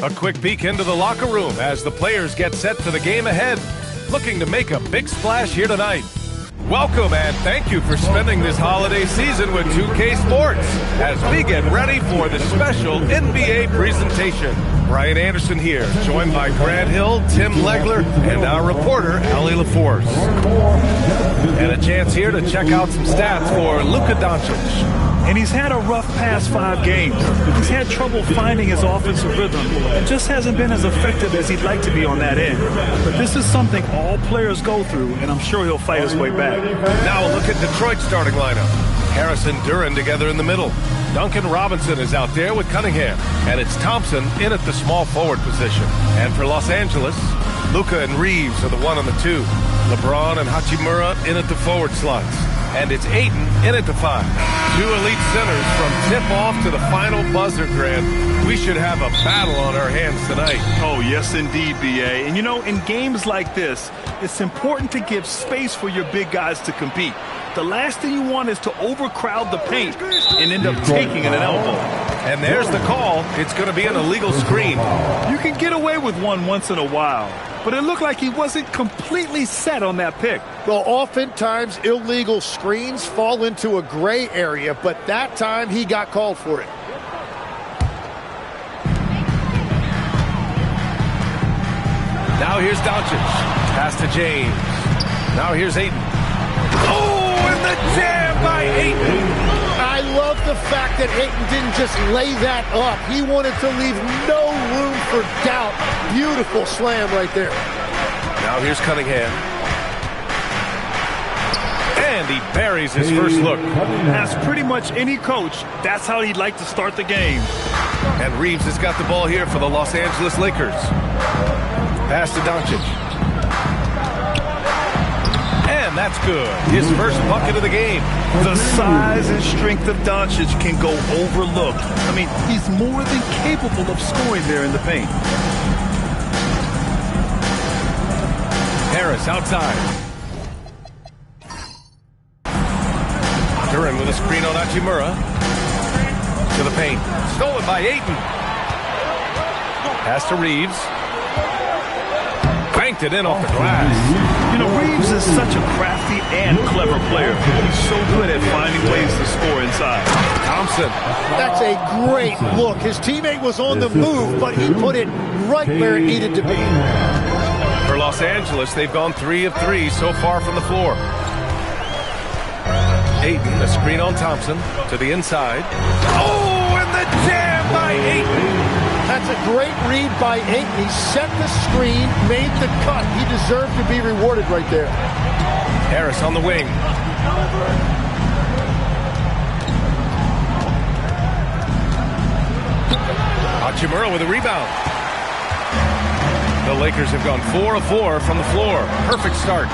A quick peek into the locker room as the players get set for the game ahead, looking to make a big splash here tonight. Welcome and thank you for spending this holiday season with 2K Sports as we get ready for the special NBA presentation. Brian Anderson here, joined by Grant Hill, Tim Legler, and our reporter, Ali LaForce. And a chance here to check out some stats for Luka Doncic. And he's had a rough past 5 games. He's had trouble finding his offensive rhythm and just hasn't been as effective as he'd like to be on that end. But this is something all players go through, and I'm sure he'll fight his way back. Now a look at Detroit's starting lineup. Harris and Duren together in the middle. Duncan Robinson is out there with Cunningham. And it's Thompson in at the small forward position. And for Los Angeles, Luka and Reeves are the 1 and the 2. LeBron and Hachimura in at the forward slots. And it's Ayton in at the 5. 2 elite centers from tip-off to the final buzzer, Grant. We should have a battle on our hands tonight. Oh, yes, indeed, B.A. And, you know, in games like this, it's important to give space for your big guys to compete. The last thing you want is to overcrowd the paint and end up taking an elbow. And there's the call. It's going to be an illegal screen. You can get away with one once in a while, but it looked like he wasn't completely set on that pick. Well, oftentimes illegal screens fall into a gray area, but that time he got called for it. Now here's Doncic. Pass to James. Now here's Ayton. Oh, and the jam by Ayton. I love the fact that Ayton didn't just lay that up. He wanted to leave no room for doubt. Beautiful slam right there. Now here's Cunningham. And he buries his first look. As pretty much any coach, that's how he'd like to start the game. And Reeves has got the ball here for the Los Angeles Lakers. Pass to Doncic. And that's good. His first bucket of the game. The size and strength of Doncic can go overlooked. I mean, he's more than capable of scoring there in the paint. Harris outside. Duren with a screen on Hachimura. To the paint. Stolen by Ayton. Pass to Reeves. Banked it in off the glass. You know, Reeves is such a crafty and clever player. He's so good at finding ways to score inside. Thompson. That's a great look. His teammate was on the move, but he put it right where it needed to be. For Los Angeles, they've gone 3 of 3 so far from the floor. Ayton, a screen on Thompson to the inside. Oh, and the jam by Ayton. That's a great read by Ayton. He set the screen, made the cut. He deserved to be rewarded right there. Harris on the wing. Hachimura with a rebound. The Lakers have gone 4 of 4 from the floor. Perfect start.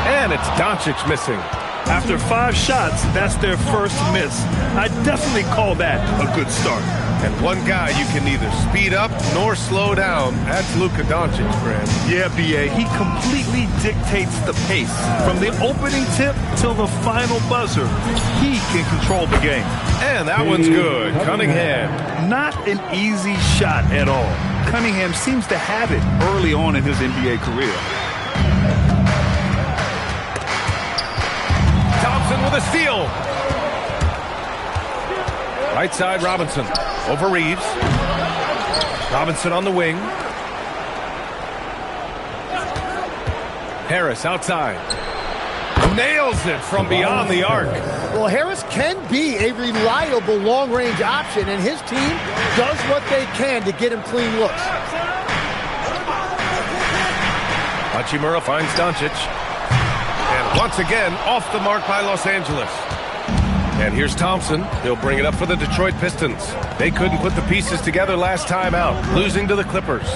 And it's Doncic missing. After 5 shots, that's their first miss. I definitely call that a good start. And one guy you can neither speed up nor slow down. That's Luka Doncic, Grant. Yeah, B.A. He completely dictates the pace. From the opening tip till the final buzzer, he can control the game. And that one's good. Cunningham. Not an easy shot at all. Cunningham seems to have it early on in his NBA career. Thompson with a steal. Right side, Robinson. Over Reeves. Robinson on the wing. Harris outside. Nails it from beyond the arc. Well, Harris can be a reliable long-range option, and his team does what they can to get him clean looks. Hachimura finds Doncic. And once again, off the mark by Los Angeles. And here's Thompson. He'll bring it up for the Detroit Pistons. They couldn't put the pieces together last time out, losing to the Clippers.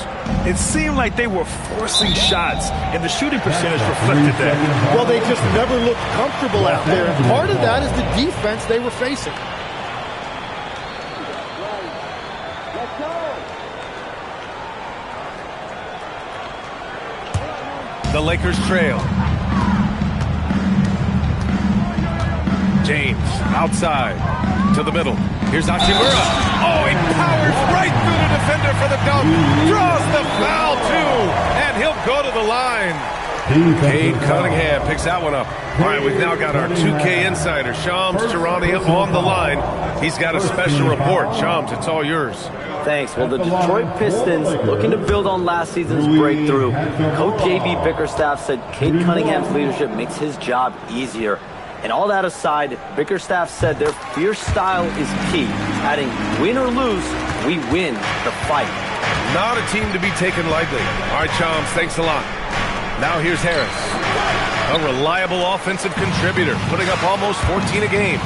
It seemed like they were forcing shots, and the shooting percentage reflected that. Well, they just never looked comfortable out there. And part of that is the defense they were facing. The Lakers trail. James outside to the middle. Here's Hachimura. Oh, he powers right through the defender for the dunk. Draws the foul, too. And he'll go to the line. Cade Cunningham picks that one up. All right, we've now got our 2K insider, Shams Charania, on the line. He's got a special report. Shams, it's all yours. Thanks. Well, the Detroit Pistons looking to build on last season's breakthrough. Coach J.B. Bickerstaff said Cade Cunningham's leadership makes his job easier. And all that aside, Bickerstaff said their fierce style is key, adding, win or lose, we win the fight. Not a team to be taken lightly. All right, Shams, thanks a lot. Now here's Harris, a reliable offensive contributor, putting up almost 14 a game.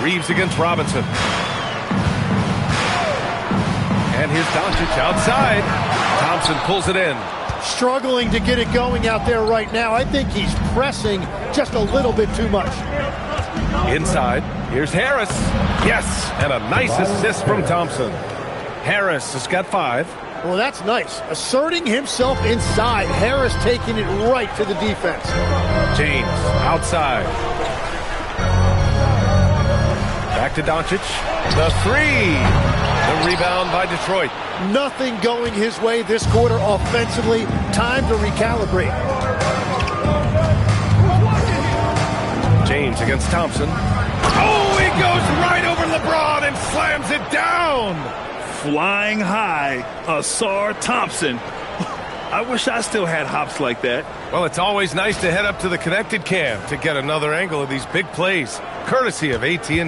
Reeves against Robinson. And here's Doncic outside. Thompson pulls it in. Struggling to get it going out there right now. I think he's pressing just a little bit too much. Inside, here's Harris. Yes, and a nice assist from Thompson. Harris has got 5. Well, that's nice. Asserting himself inside. Harris taking it right to the defense. James outside. Back to Doncic. The 3. The rebound by Detroit. Nothing going his way this quarter offensively. Time to recalibrate. James against Thompson. Oh, he goes right over LeBron and slams it down. Flying high, Asar Thompson. I wish I still had hops like that. Well, it's always nice to head up to the connected cam to get another angle of these big plays, courtesy of AT&T.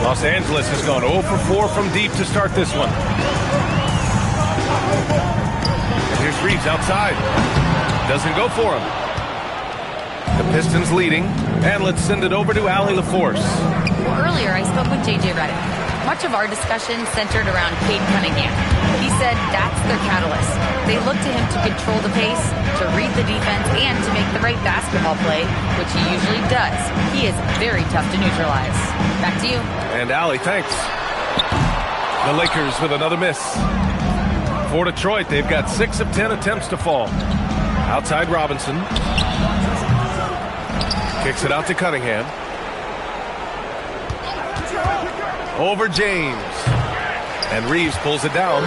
Los Angeles has gone 0 for 4 from deep to start this one. And here's Reeves outside. Doesn't go for him. The Pistons leading, and let's send it over to Allie LaForce. Earlier, I spoke with J.J. Redick. Much of our discussion centered around Cade Cunningham. He said that's their catalyst. They look to him to control the pace, to read the defense, and to make the right basketball play, which he usually does. He is very tough to neutralize. Back to you. And Allie, thanks. The Lakers with another miss. For Detroit, they've got 6 of 10 attempts to fall. Outside Robinson. Kicks it out to Cunningham. Over James. And Reeves pulls it down.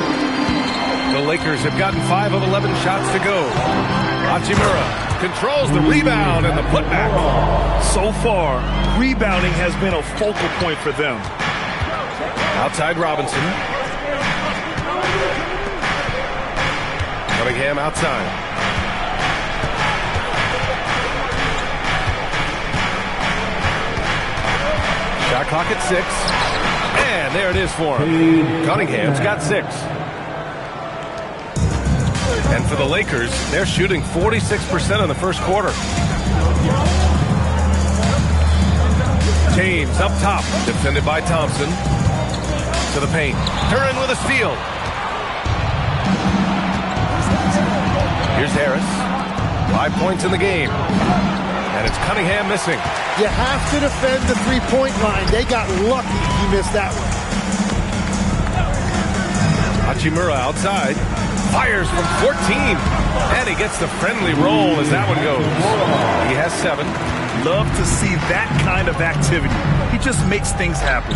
The Lakers have gotten 5 of 11 shots to go. Hachimura controls the rebound and the putback. So far, rebounding has been a focal point for them. Outside Robinson. Cunningham outside. Shot clock at 6. And there it is for him. Cunningham's got 6. And for the Lakers, they're shooting 46% in the first quarter. James up top, defended by Thompson. To the paint. Curran with a steal. Here's Harris. 5 points in the game. And it's Cunningham missing. You have to defend the three-point line. They got lucky he missed that one. Hachimura outside. Fires from 14. And he gets the friendly roll as that one goes. He has 7. Love to see that kind of activity. He just makes things happen.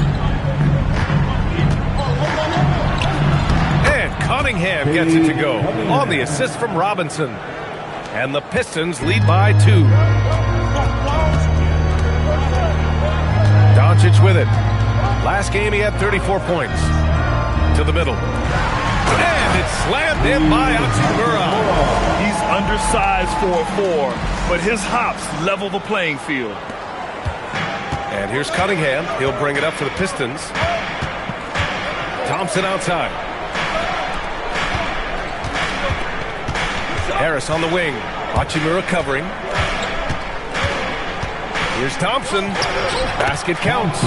And Cunningham gets it to go on the assist from Robinson. And the Pistons lead by 2. Doncic with it. Last game he had 34 points. To the middle. And it's slammed in by Hachimura. He's undersized for a 4, but his hops level the playing field. And here's Cunningham. He'll bring it up for the Pistons. Thompson outside. Harris on the wing. Hachimura covering. Here's Thompson. Basket counts.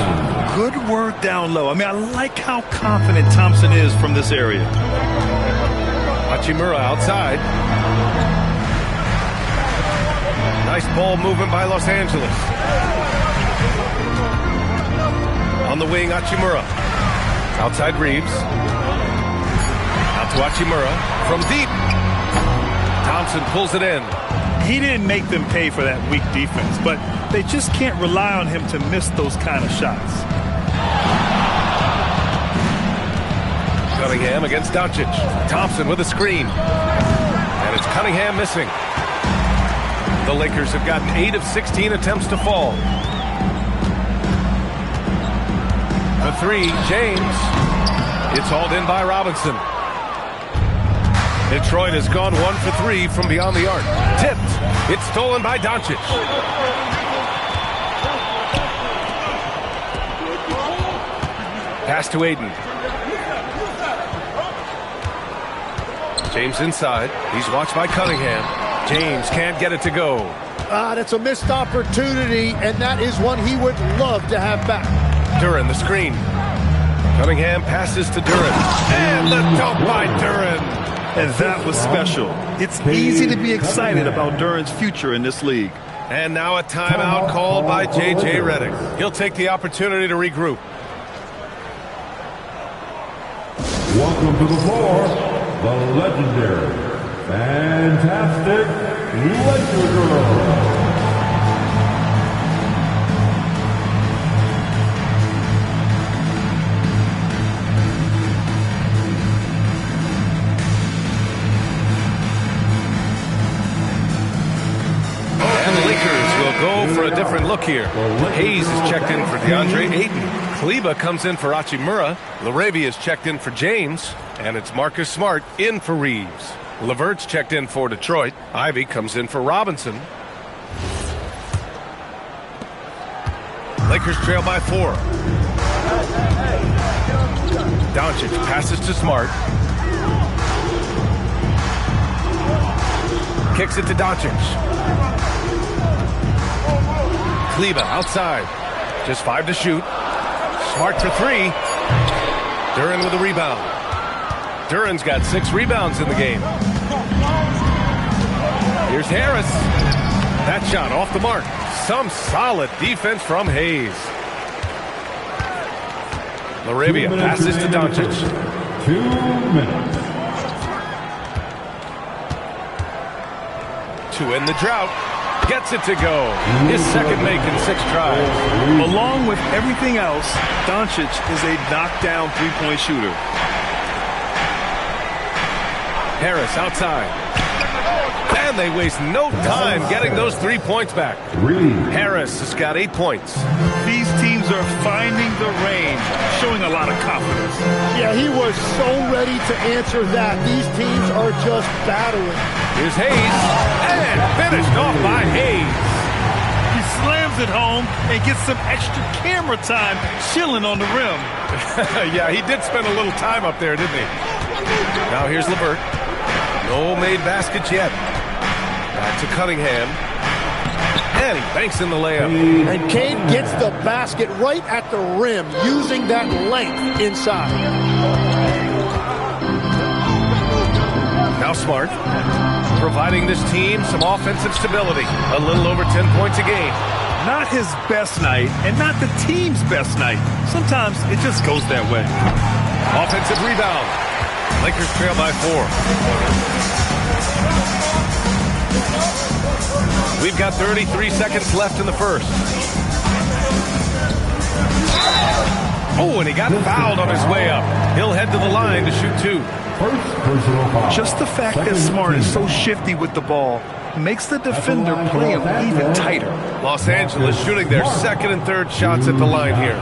Good work down low. I mean, I like how confident Thompson is from this area. Hachimura outside. Nice ball movement by Los Angeles. On the wing, Hachimura. Outside Reeves. Out to Hachimura. From deep. Thompson pulls it in. He didn't make them pay for that weak defense, but they just can't rely on him to miss those kind of shots. Cunningham against Doncic. Thompson with a screen. And it's Cunningham missing. The Lakers have gotten 8 of 16 attempts to fall. The three, James. It's hauled in by Robinson. Detroit has gone 1 for 3 from beyond the arc. Tipped. It's stolen by Doncic. Pass to Aiden. James inside. He's watched by Cunningham. James can't get it to go. That's a missed opportunity, and that is one he would love to have back. Duren, the screen. Cunningham passes to Duren. And the dunk by Duren. And that was special. It's easy to be excited about Duren's future in this league. And now a timeout called by J.J. Redick. He'll take the opportunity to regroup. Welcome to the floor, the legendary, fantastic Laker Girl. Go for a different look here. Hayes is checked in for DeAndre Ayton. Kleber comes in for Hachimura. Laravia is checked in for James. And it's Marcus Smart in for Reeves. LeVert's checked in for Detroit. Ivy comes in for Robinson. Lakers trail by 4. Doncic passes to Smart. Kicks it to Doncic. Kleber outside. Just 5 to shoot. Smart for 3. Duren with a rebound. Duren's got 6 rebounds in the game. Here's Harris. That shot off the mark. Some solid defense from Hayes. Laravia passes to Doncic. 2 minutes. To end the drought. Gets it to go. His second make in 6 tries. Along with everything else, Doncic is a knockdown three-point shooter. Harris outside. And they waste no time getting those 3 points back. Harris has got 8 points. These teams are finding the range, showing a lot of confidence. Yeah, he was so ready to answer that. These teams are just battling. Here's Hayes. And finished off by Hayes. He slams it home and gets some extra camera time chilling on the rim. Yeah, he did spend a little time up there, didn't he? Now here's LeVert. No made baskets yet. Back to Cunningham. And he banks in the layup. And Cade gets the basket right at the rim, using that length inside. Now Smart, providing this team some offensive stability. A little over 10 points a game. Not his best night, and not the team's best night. Sometimes it just goes that way. Offensive rebound. Lakers trail by 4. We've got 33 seconds left in the first. Oh, and he got fouled on his way up. He'll head to the line to shoot 2. Just the fact that Smart is so shifty with the ball makes the defender play him even tighter. Los Angeles shooting their second and third shots at the line here.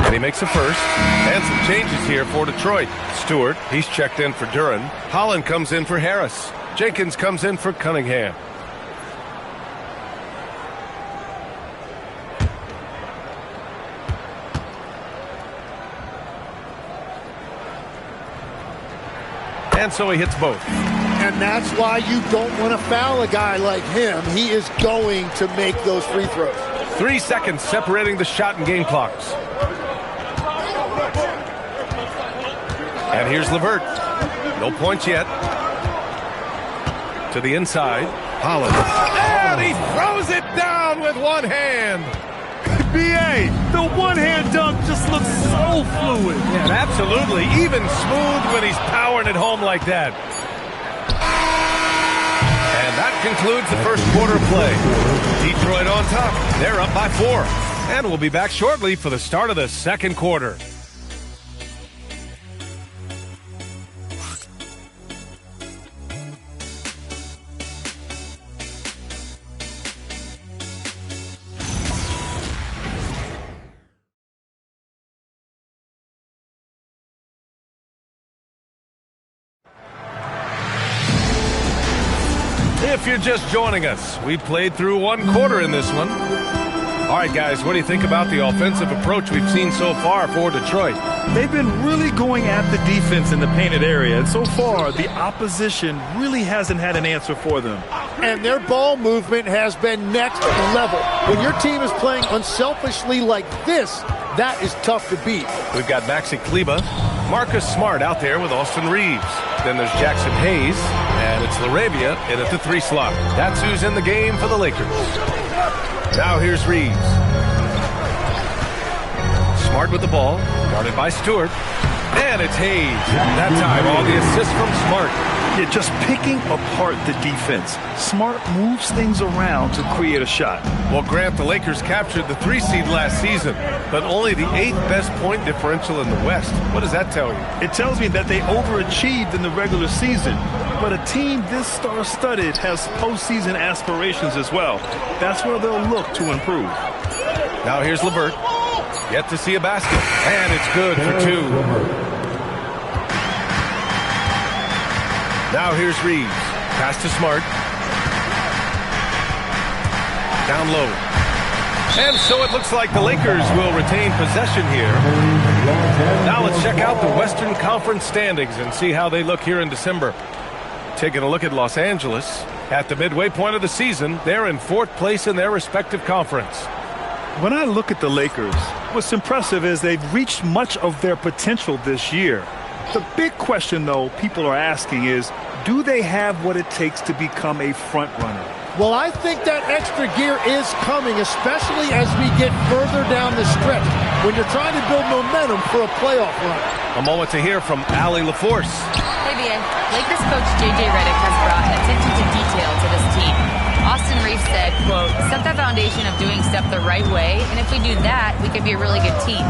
And he makes a first. And some changes here for Detroit. Stewart, he's checked in for Duren. Holland comes in for Harris. Jenkins comes in for Cunningham. And so he hits both. And that's why you don't want to foul a guy like him. He is going to make those free throws. 3 seconds separating the shot and game clocks. And here's LeVert. No points yet. To the inside. Holland. And he throws it down with one hand. B.A., the one-hand dunk just looks so fluid. Yeah, absolutely. Even smooth when he's powering it home like that. And that concludes the first quarter of play. Detroit on top. They're up by 4. And we'll be back shortly for the start of the second quarter. If you're just joining us, we played through one quarter in this one. All right, guys, what do you think about the offensive approach we've seen so far for Detroit? They've been really going at the defense in the painted area, and so far, the opposition really hasn't had an answer for them. And their ball movement has been next level. When your team is playing unselfishly like this, that is tough to beat. We've got Maxi Kleba, Marcus Smart out there with Austin Reeves. Then there's Jackson Hayes, and it's LaRavia in at the 3 slot. That's who's in the game for the Lakers. Now here's Reeves. Smart with the ball, guarded by Stewart. And it's Hayes. That time, all the assists from Smart. Yeah, just picking apart the defense. Smart moves things around to create a shot. Well, Grant, the Lakers captured the 3 seed last season, but only the 8th best point differential in the West. What does that tell you? It tells me that they overachieved in the regular season, but a team this star-studded has postseason aspirations as well. That's where they'll look to improve. Now here's LeVert. Yet to see a basket, and it's good for 2. Now here's Reeves. Pass to Smart. Down low. And so it looks like the Lakers will retain possession here. Now let's check out the Western Conference standings and see how they look here in December. Taking a look at Los Angeles. At the midway point of the season, they're in 4th place in their respective conference. When I look at the Lakers, what's impressive is they've reached much of their potential this year. The big question, though, people are asking is, do they have what it takes to become a front runner? Well, I think that extra gear is coming, especially as we get further down the stretch, when you're trying to build momentum for a playoff run. A moment to hear from Allie LaForce. Hey, BA. Lakers coach J.J. Redick has brought attention to detail to this team. Austin Reeves said, quote, set that foundation of doing stuff the right way, and if we do that, we could be a really good team.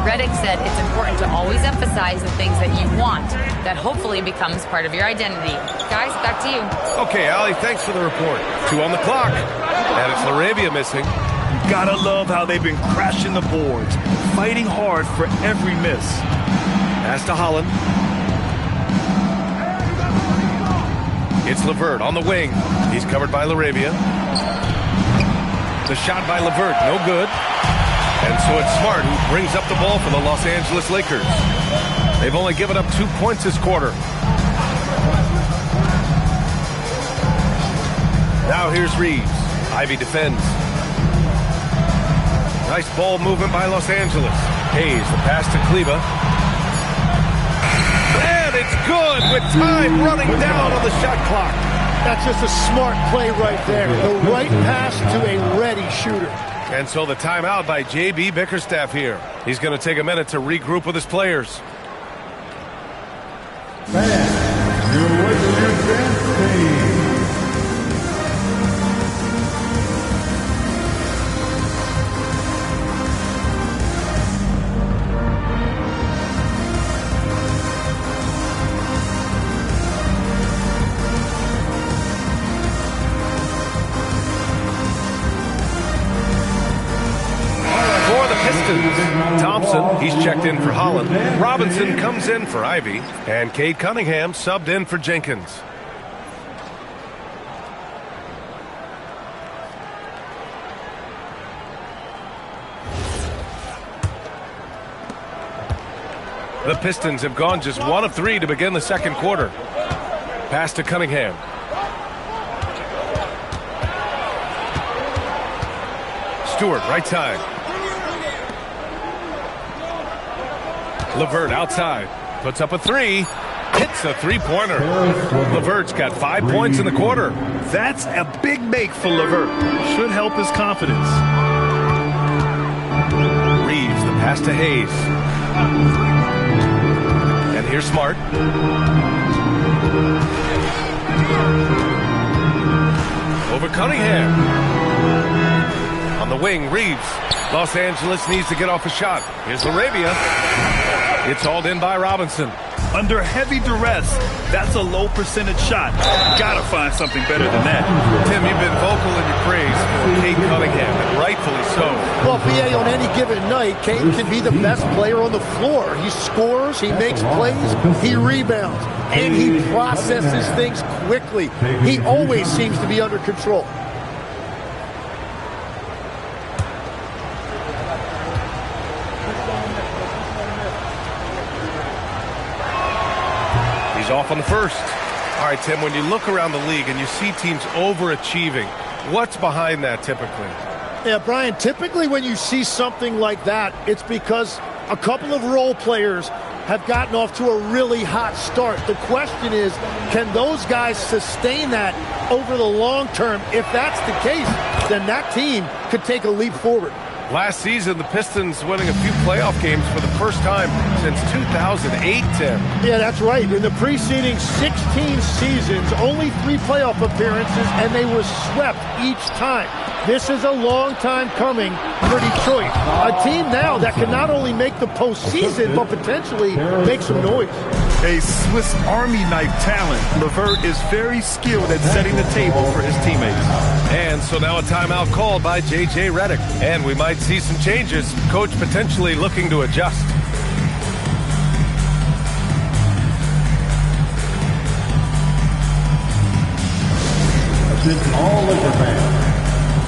Redick said it's important to always emphasize the things that you want. That hopefully becomes part of your identity. Guys, back to you. Okay, Allie, thanks for the report. 2 on the clock, and it's LaRavia missing. You gotta love how they've been crashing the boards, fighting hard for every miss. Pass to Holland. It's LeVert on the wing. He's covered by LaRavia. The shot by LeVert, no good. And so it's Smart who brings up the ball for the Los Angeles Lakers. They've only given up 2 points this quarter. Now here's Reeves. Ivy defends. Nice ball movement by Los Angeles. Hayes, the pass to Kleba. It's good with time running down on the shot clock. That's just a smart play right there. The right pass to a ready shooter. And so the timeout by J.B. Bickerstaff here. He's going to take a minute to regroup with his players. Thompson, he's checked in for Holland. Robinson comes in for Ivy. And Cade Cunningham subbed in for Jenkins. The Pistons have gone just 1 of 3 to begin the second quarter. Pass to Cunningham. Stewart, right side. LeVert outside. Puts up a 3. hits a three-pointer. LeVert's got 5 points in the quarter. That's a big make for LeVert. Should help his confidence. Reeves, the pass to Hayes. And here's Smart. Over Cunningham. On the wing, Reeves. Los Angeles needs to get off a shot. Here's Arabia. It's hauled in by Robinson. Under heavy duress, that's a low percentage shot. Gotta find something better than that. Tim, you've been vocal in your praise for Cade Cunningham, and rightfully so. Well, BA, on any given night, Cade can be the best player on the floor. He scores, he makes plays, he rebounds, and he processes things quickly. He always seems to be under control. He's off on the first. All right, Tim, when you look around the league and you see teams overachieving, what's behind that typically? Yeah, Brian, typically when you see something like that, it's because a couple of role players have gotten off to a really hot start. The question is, can those guys sustain that over the long term? If that's the case, then that team could take a leap forward. Last season, the Pistons winning a few playoff games for the first time since 2008, Tim. Yeah, that's right. In the preceding 16 seasons, only 3 playoff appearances, and they were swept each time. This is a long time coming for Detroit. A team now that can not only make the postseason, but potentially make some noise. A Swiss Army knife talent, LeVert is very skilled at setting the table for his teammates. And so now a timeout called by J.J. Redick. And we might see some changes. Coach potentially looking to adjust. Attention all Laker fans.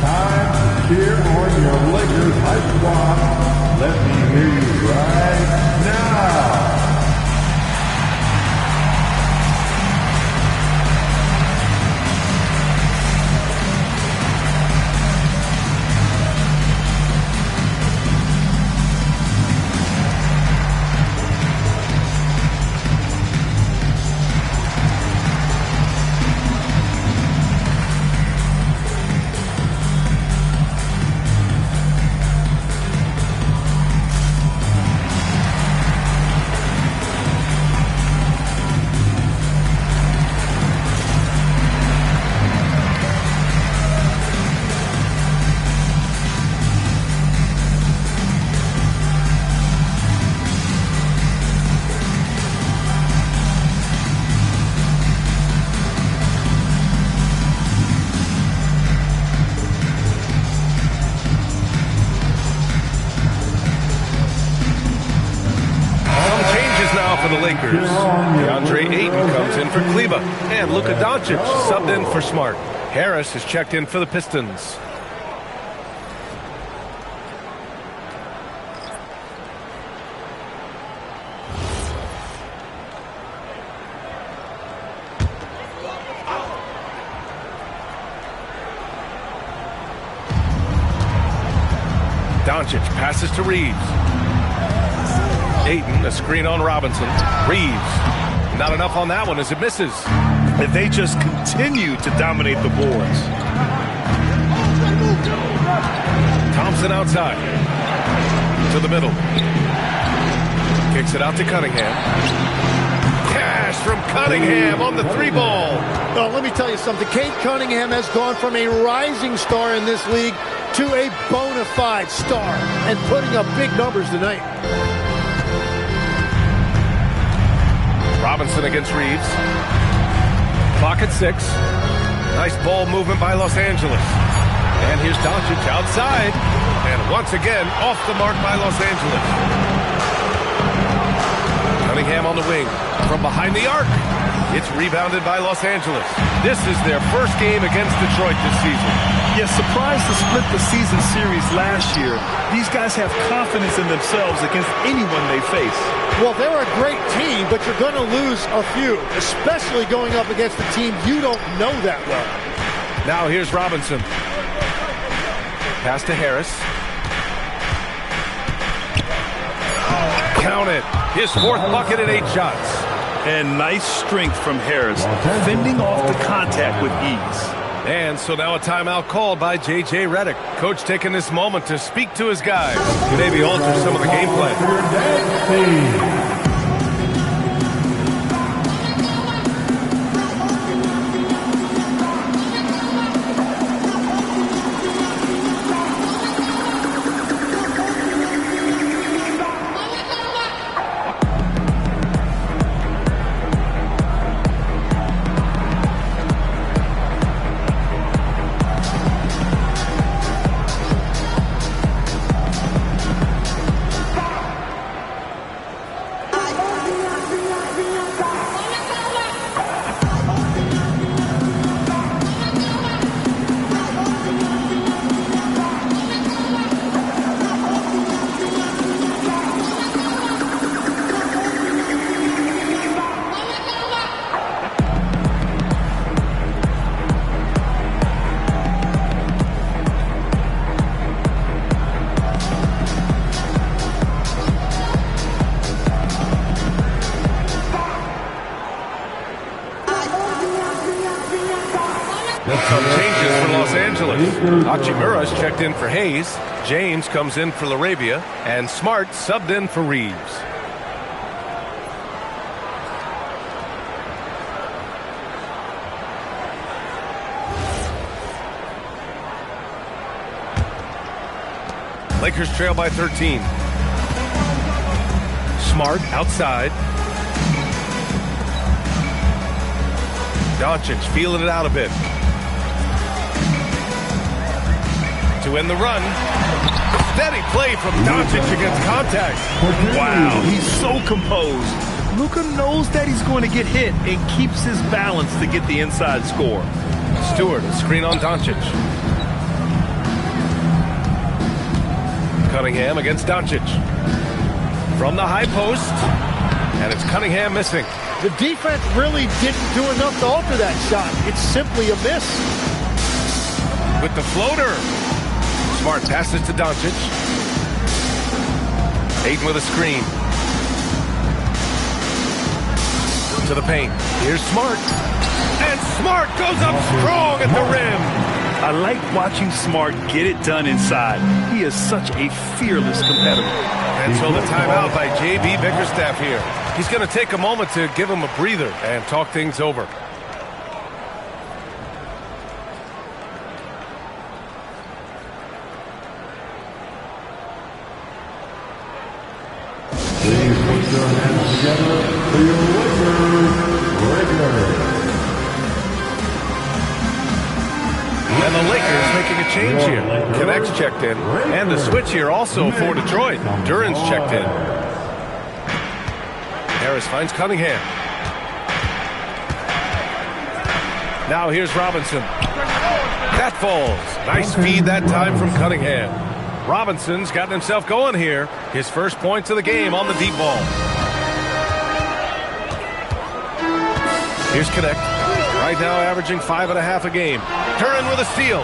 Time to cheer on your Lakers high squad. Let me hear you right now. For the Lakers, DeAndre Ayton comes in for Kleba, and Luka Doncic subbed in for Smart. Harris is checked in for the Pistons. Doncic passes to Reeves. Ayton, a screen on Robinson. Reeves, not enough on that one as it misses. If they just continue to dominate the boards. Thompson outside. To the middle. Kicks it out to Cunningham. Cash from Cunningham on the 3-ball. Well, let me tell you something. Cade Cunningham has gone from a rising star in this league to a bona fide star and putting up big numbers tonight. Robinson against Reeves. Clock at 6. Nice ball movement by Los Angeles. And here's Doncic outside. And once again, off the mark by Los Angeles. Cunningham on the wing. From behind the arc. It's rebounded by Los Angeles. This is their first game against Detroit this season. Yes, surprised to split the season series last year. These guys have confidence in themselves against anyone they face. Well, they're a great team, but you're going to lose a few, especially going up against a team you don't know that well. Now here's Robinson. Pass to Harris. Count it. His 4th bucket in 8 shots. And nice strength from Harris, fending off the contact with ease. And so now a timeout called by J.J. Redick. Coach taking this moment to speak to his guys, maybe alter some of the game plan. Some changes for Los Angeles. Hachimura's checked in for Hayes. James comes in for Larabia. And Smart subbed in for Reeves. Lakers trail by 13. Smart outside. Doncic feeling it out a bit. To end the run. Steady play from Doncic against contact. Wow, he's so composed. Luka knows that he's going to get hit and keeps his balance to get the inside score. Stewart, a screen on Doncic. Cunningham against Doncic. From the high post. And it's Cunningham missing. The defense really didn't do enough to alter that shot. It's simply a miss. With the floater. Smart passes to Doncic. Ayton with a screen. To the paint. Here's Smart. And Smart goes up strong at the rim. I like watching Smart get it done inside. He is such a fearless competitor. And so the timeout by J.B. Bickerstaff here. He's going to take a moment to give him a breather and talk things over. Please put your hands together for your Lakers. And the Lakers making a change here. Connect's checked in. And the switch here also for Detroit. Duran's checked in. Harris finds Cunningham. Now here's Robinson. That falls. Nice feed that time from Cunningham. Robinson's gotten himself going here. His first points of the game on the deep ball. Here's Connect. Right now averaging 5.5 a game. Duran with a steal.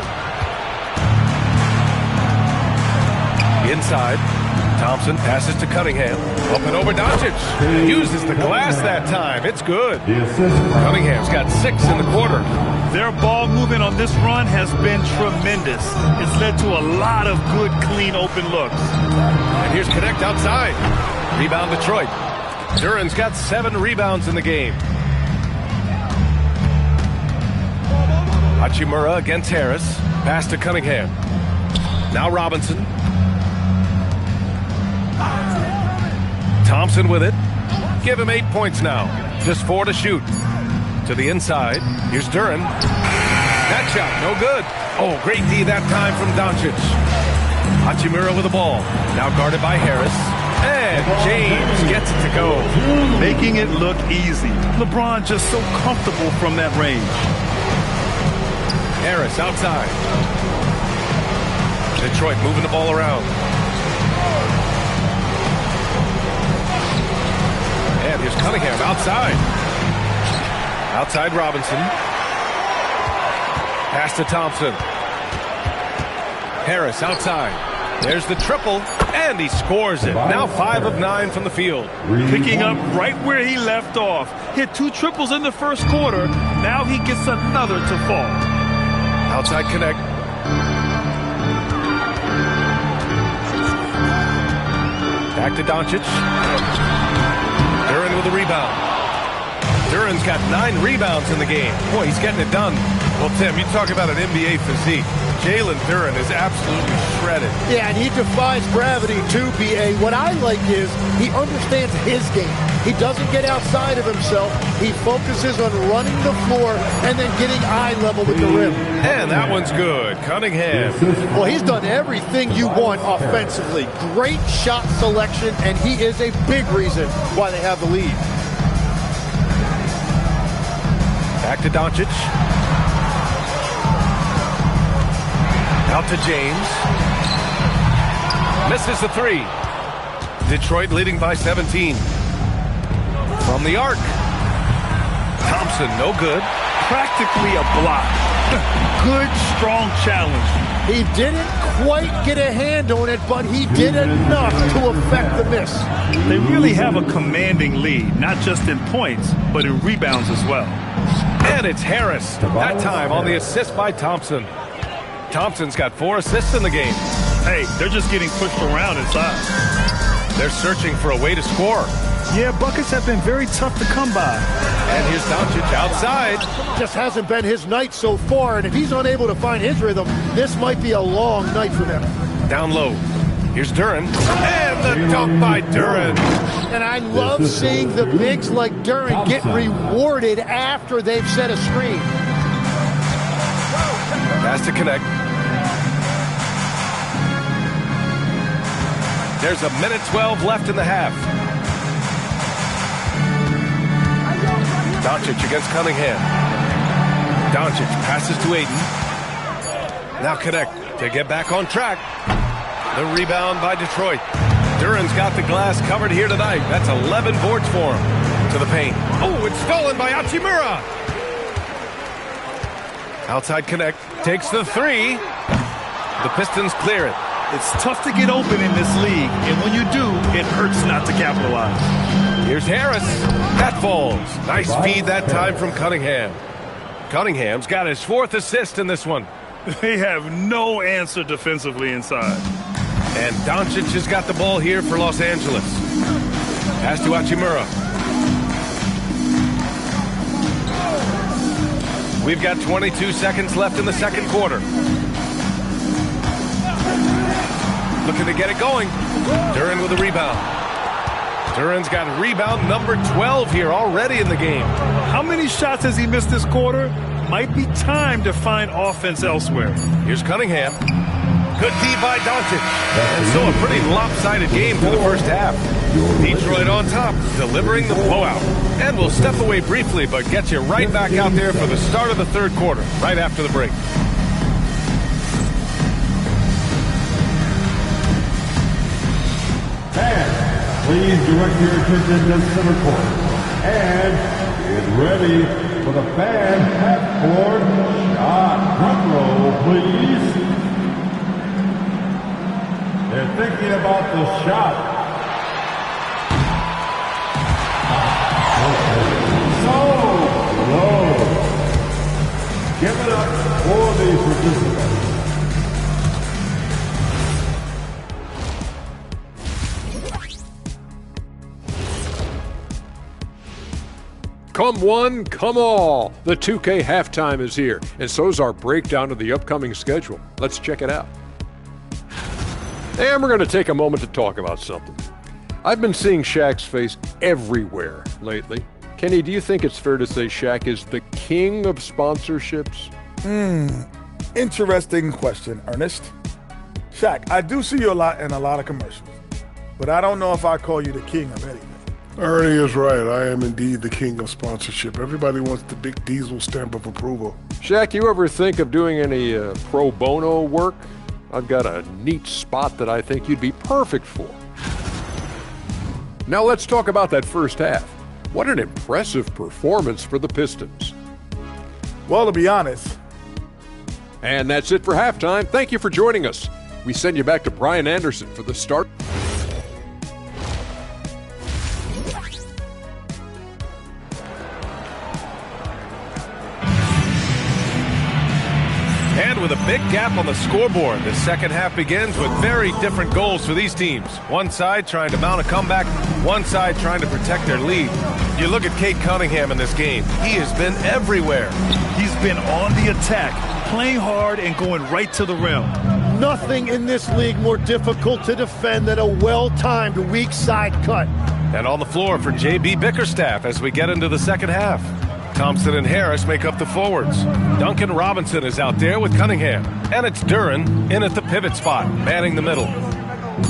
Inside. Thompson passes to Cunningham. Up and over Doncic. Uses the glass that time. It's good. Cunningham's got 6 in the quarter. Their ball movement on this run has been tremendous. It's led to a lot of good, clean, open looks. And here's Connect outside. Rebound Detroit. Duran's got 7 rebounds in the game. Hachimura against Harris. Pass to Cunningham. Now Robinson. Thompson with it. Give him 8 points now. Just 4 to shoot. To the inside. Here's Duran. That shot, no good. Oh, great D that time from Doncic. Hachimura with the ball. Now guarded by Harris. And James gets it to go. Making it look easy. LeBron just so comfortable from that range. Harris outside. Detroit moving the ball around. And here's Cunningham outside. Outside Robinson. Pass to Thompson. Harris outside. There's the triple, and he scores it. Now 5 of 9 from the field. Picking up right where he left off. Hit 2 triples in the first quarter. Now he gets another to fall. Outside connect. Back to Doncic. Duren with a rebound. Duren's got 9 rebounds in the game. Boy, he's getting it done. Well, Tim, you talk about an NBA physique. Jalen Duren is absolutely shredded. Yeah, and he defies gravity too, B.A. What I like is he understands his game. He doesn't get outside of himself. He focuses on running the floor and then getting eye level with the rim. And that one's good. Cunningham. Well, he's done everything you want offensively. Great shot selection, and he is a big reason why they have the lead. Back to Doncic. Out to James. Misses the 3. Detroit leading by 17. From the arc. Thompson, no good. Practically a block. Good, strong challenge. He didn't quite get a hand on it, but he did enough to affect the miss. They really have a commanding lead, not just in points, but in rebounds as well. And it's Harris, that time on the assist by Thompson. Thompson's got 4 assists in the game. Hey, they're just getting pushed around inside. They're searching for a way to score. Yeah, buckets have been very tough to come by. And here's Doncic outside. Just hasn't been his night so far, and if he's unable to find his rhythm, this might be a long night for them. Down low. Here's Duren. And the dunk by Duren. And I love seeing the bigs like Duren get rewarded after they've set a screen. Pass to connect. There's a minute 12 left in the half. Doncic against Cunningham. Doncic passes to Ayton. Now connect to get back on track. The rebound by Detroit. Duren's got the glass covered here tonight. That's 11 boards for him. To the paint. Oh, it's stolen by Hachimura. Outside connect. Takes the 3. The Pistons clear it. It's tough to get open in this league, and when you do, it hurts not to capitalize. Here's Harris. That falls. Nice feed that time from Cunningham. Cunningham's got his 4th assist in this one. They have no answer defensively inside. And Doncic has got the ball here for Los Angeles. Pass to Hachimura. We've got 22 seconds left in the second quarter. Looking to get it going. Duren with a rebound. Duren's got rebound number 12 here already in the game. How many shots has he missed this quarter? Might be time to find offense elsewhere. Here's Cunningham. Good D by Doncic. And so a pretty lopsided game for the first half. Detroit on top, delivering the blowout. And we'll step away briefly, but get you right back out there for the start of the third quarter, right after the break. And please direct your attention to center court. And get ready for the fan half-court shot. Drum roll, please. They're thinking about the shot. So low. Give it up for the participants. Come one, come all. The 2K halftime is here, and so's our breakdown of the upcoming schedule. Let's check it out. And we're going to take a moment to talk about something. I've been seeing Shaq's face everywhere lately. Kenny, do you think it's fair to say Shaq is the king of sponsorships? Interesting question, Ernest. Shaq, I do see you a lot in a lot of commercials, but I don't know if I call you the king of anything. Ernie is right. I am indeed the king of sponsorship. Everybody wants the big diesel stamp of approval. Shaq, you ever think of doing any pro bono work? I've got a neat spot that I think you'd be perfect for. Now let's talk about that first half. What an impressive performance for the Pistons. Well, to be honest. And that's it for halftime. Thank you for joining us. we send you back to Brian Anderson for the start. And with a big gap on the scoreboard, the second half begins with very different goals for these teams. One side trying to mount a comeback, one side trying to protect their lead. You look at Cade Cunningham in this game. He has been everywhere. He's been on the attack, playing hard and going right to the rim. Nothing in this league more difficult to defend than a well-timed weak side cut. And on the floor for J.B. Bickerstaff as we get into the second half. Thompson and Harris make up the forwards. Duncan Robinson is out there with Cunningham. And it's Duren in at the pivot spot, manning the middle.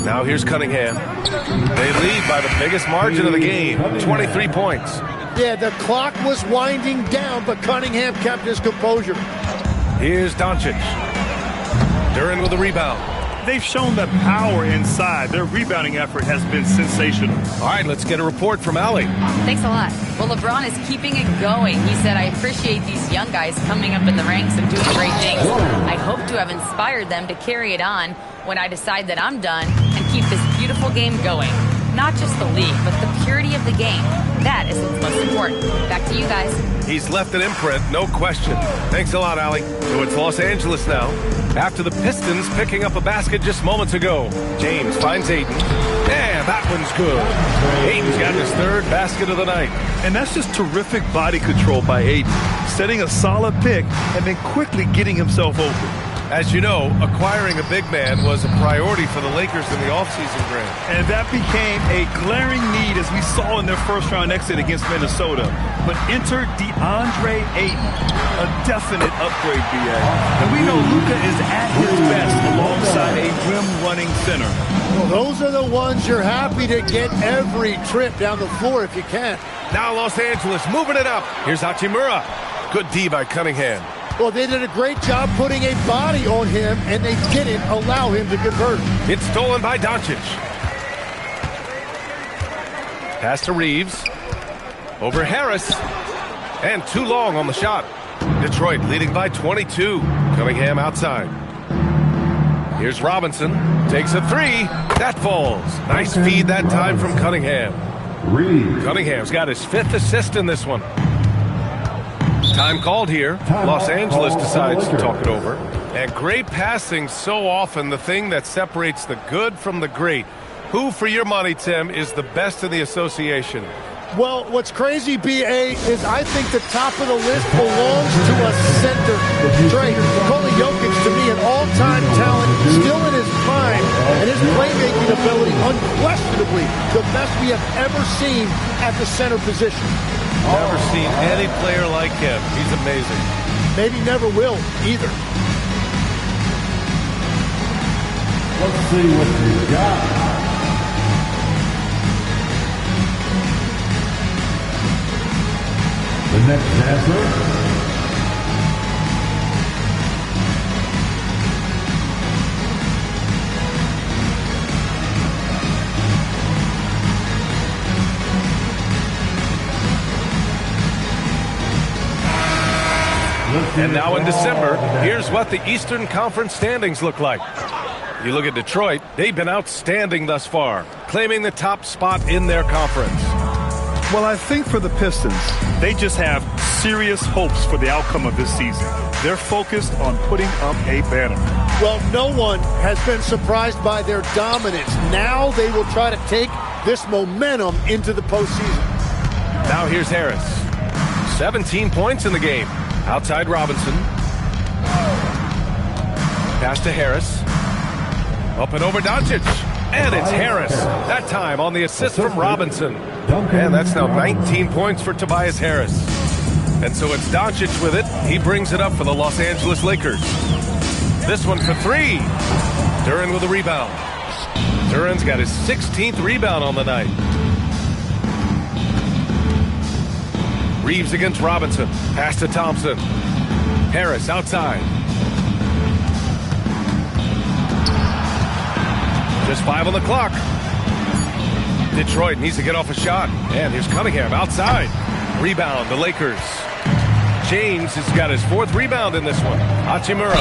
Now here's Cunningham. They lead by the biggest margin of the game, 23 points. Yeah, the clock was winding down, but Cunningham kept his composure. Here's Doncic. Duren with the rebound. They've shown the power inside. Their rebounding effort has been sensational. All right, let's get a report from Allie. Thanks a lot. Well, LeBron is keeping it going. He said, I appreciate these young guys coming up in the ranks and doing great things. I hope to have inspired them to carry it on when I decide that I'm done and keep this beautiful game going. Not just the league, but the purity of the game. That is what's most important. Back to you guys. He's left an imprint, no question. Thanks a lot, Allie. So it's Los Angeles now. After the Pistons picking up a basket just moments ago. James finds Ayton. And that one's good. Ayton's got his third basket of the night. And that's just terrific body control by Ayton. Setting a solid pick and then quickly getting himself open. As you know, acquiring a big man was a priority for the Lakers in the offseason, Grant. And that became a glaring need as we saw in their first-round exit against Minnesota. But enter DeAndre Ayton, a definite upgrade, B.A. And we know Luka is at his best alongside a rim-running center. Well, those are the ones you're happy to get every trip down the floor if you can. Now Los Angeles moving it up. Here's Hachimura. Good D by Cunningham. Well, they did a great job putting a body on him, and they didn't allow him to convert. It's stolen by Doncic. Pass to Reeves. Over Harris. And too long on the shot. Detroit leading by 22. Cunningham outside. Here's Robinson. Takes a three. That falls. Nice feed that time from Cunningham. Cunningham's got his fifth assist in this one. Time called here. Los Angeles decides to talk it over. And great passing, so often the thing that separates the good from the great. Who, for your money, Tim, is the best in the association? Well, what's crazy, B.A., is I think the top of the list belongs to a center. Trey, Nikola Jokic, to me, an all-time talent, still in his prime, and his playmaking ability, unquestionably, the best we have ever seen at the center position. Never seen any player like him. He's amazing. Maybe never will, either. Let's see what you got. The next dancer. And now in December, here's what the Eastern Conference standings look like. You look at Detroit, they've been outstanding thus far, claiming the top spot in their conference. Well, I think for the Pistons, they just have serious hopes for the outcome of this season. They're focused on putting up a banner. Well, no one has been surprised by their dominance. Now they will try to take this momentum into the postseason. Now here's Harris. 17 points in the game. Outside Robinson. Pass to Harris. Up and over Doncic. And it's Harris. That time on the assist from Robinson. And that's now 19 points for Tobias Harris. And so it's Doncic with it. He brings it up for the Los Angeles Lakers. This one for three. Duren with a rebound. Duren's got his 16th rebound on the night. Reeves against Robinson. Pass to Thompson. Harris outside. Just 5 on the clock. Detroit needs to get off a shot. And here's Cunningham outside. Rebound, the Lakers. James has got his 4th rebound in this one. Hachimura.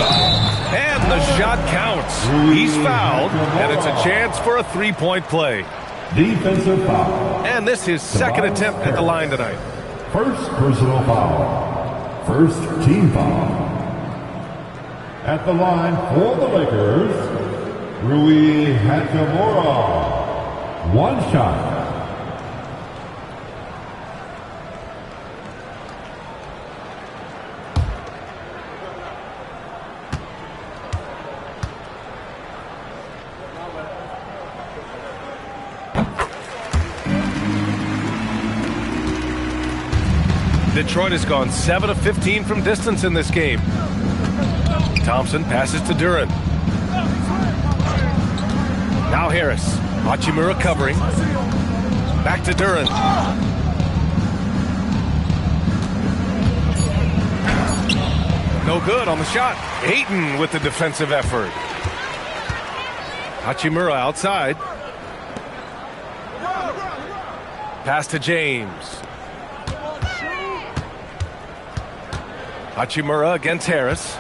And the shot counts. He's fouled, and it's a chance for a three-point play. Defensive foul. And this is second attempt at the line tonight. First personal foul. First team foul. At the line for the Lakers, Rui Hachimura. One shot. Detroit has gone 7 of 15 from distance in this game. Thompson passes to Duren. Now Harris. Hachimura covering. Back to Duren. No good on the shot. Ayton with the defensive effort. Hachimura outside. Pass to James. Hachimura against Harris.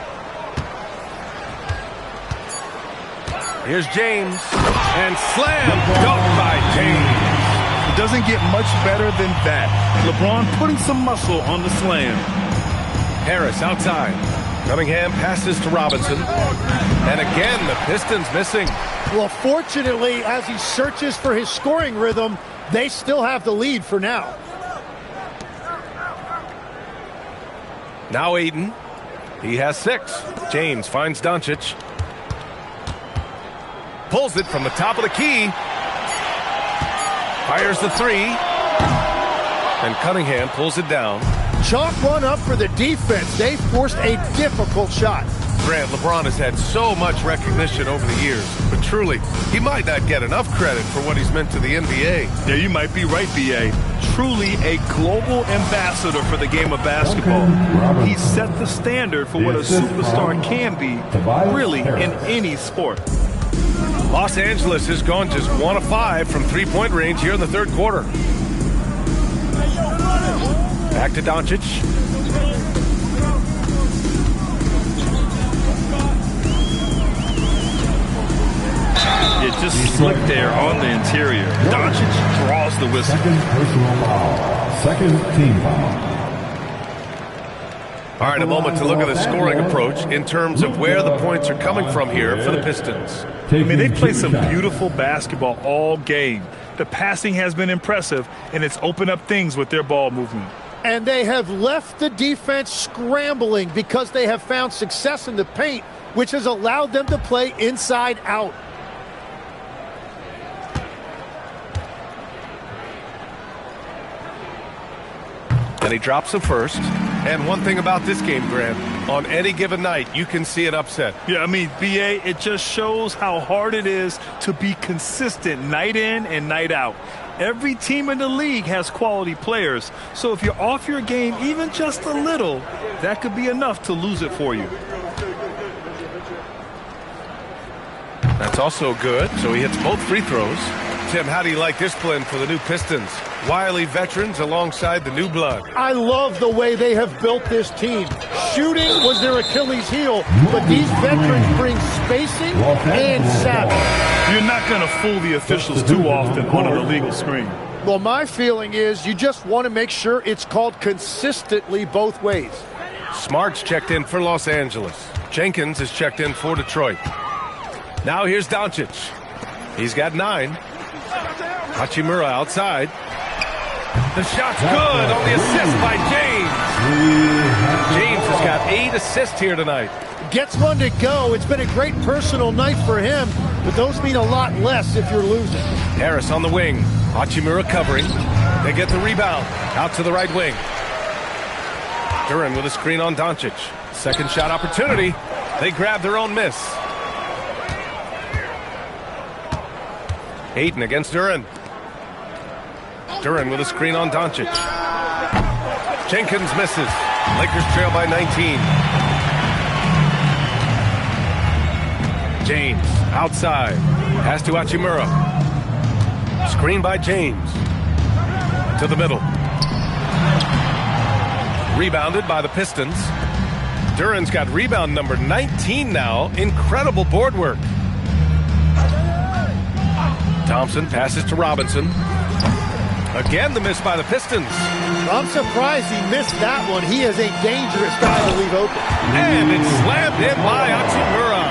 Here's James. And slam dunk by James. It doesn't get much better than that. LeBron putting some muscle on the slam. Harris outside. Cunningham passes to Robinson. And again, the Pistons missing. Well, fortunately, as he searches for his scoring rhythm, they still have the lead for now. Now Ayton. He has 6. James finds Doncic. Pulls it from the top of the key. Fires the 3. And Cunningham pulls it down. Chalk one up for the defense. They forced a difficult shot. Grant, LeBron has had so much recognition over the years, but truly, he might not get enough credit for what he's meant to the NBA. Yeah, you might be right, B.A. Truly a global ambassador for the game of basketball. He set the standard for what a superstar can be, really, in any sport. Los Angeles has gone just 1 of 5 from three-point range here in the third quarter. Back to Doncic. Yeah, just slick there on the interior. Doncic draws the whistle. Second personal foul. Second team foul. All right, a moment to look at the scoring approach in terms of where the points are coming from here for the Pistons. I mean, they play some beautiful basketball all game. The passing has been impressive, and it's opened up things with their ball movement. And they have left the defense scrambling because they have found success in the paint, which has allowed them to play inside out. And he drops the first. And one thing about this game, Grant, on any given night, you can see an upset. Yeah, I mean, B.A., it just shows how hard it is to be consistent night in and night out. Every team in the league has quality players, so if you're off your game even just a little, that could be enough to lose it for you. That's also good, so he hits both free throws. Tim, how do you like this blend for the new Pistons? Wily veterans alongside the new blood. I love the way they have built this team. Shooting was their Achilles heel, but these veterans bring spacing and savvy. You're not going to fool the officials too often on an illegal screen. Well, my feeling is you just want to make sure it's called consistently both ways. Smart's checked in for Los Angeles. Jenkins is checked in for Detroit. Now here's Doncic. He's got 9. Hachimura outside. The shot's good on the assist by James. James has got 8 assists here tonight. Gets one to go. It's been a great personal night for him, but those mean a lot less if you're losing. Harris on the wing. Hachimura covering. They get the rebound. Out to the right wing. Duren with a screen on Doncic. Second shot opportunity. They grab their own miss. Ayton against Duren. Duren with a screen on Doncic. Jenkins misses. Lakers trail by 19. James outside. Pass to Hachimura. Screen by James. To the middle. Rebounded by the Pistons. Duran's got rebound number 19 now. Incredible board work. Thompson passes to Robinson. Again, the miss by the Pistons. I'm surprised he missed that one. He is a dangerous guy to leave open. And it's slammed in by Hachimura.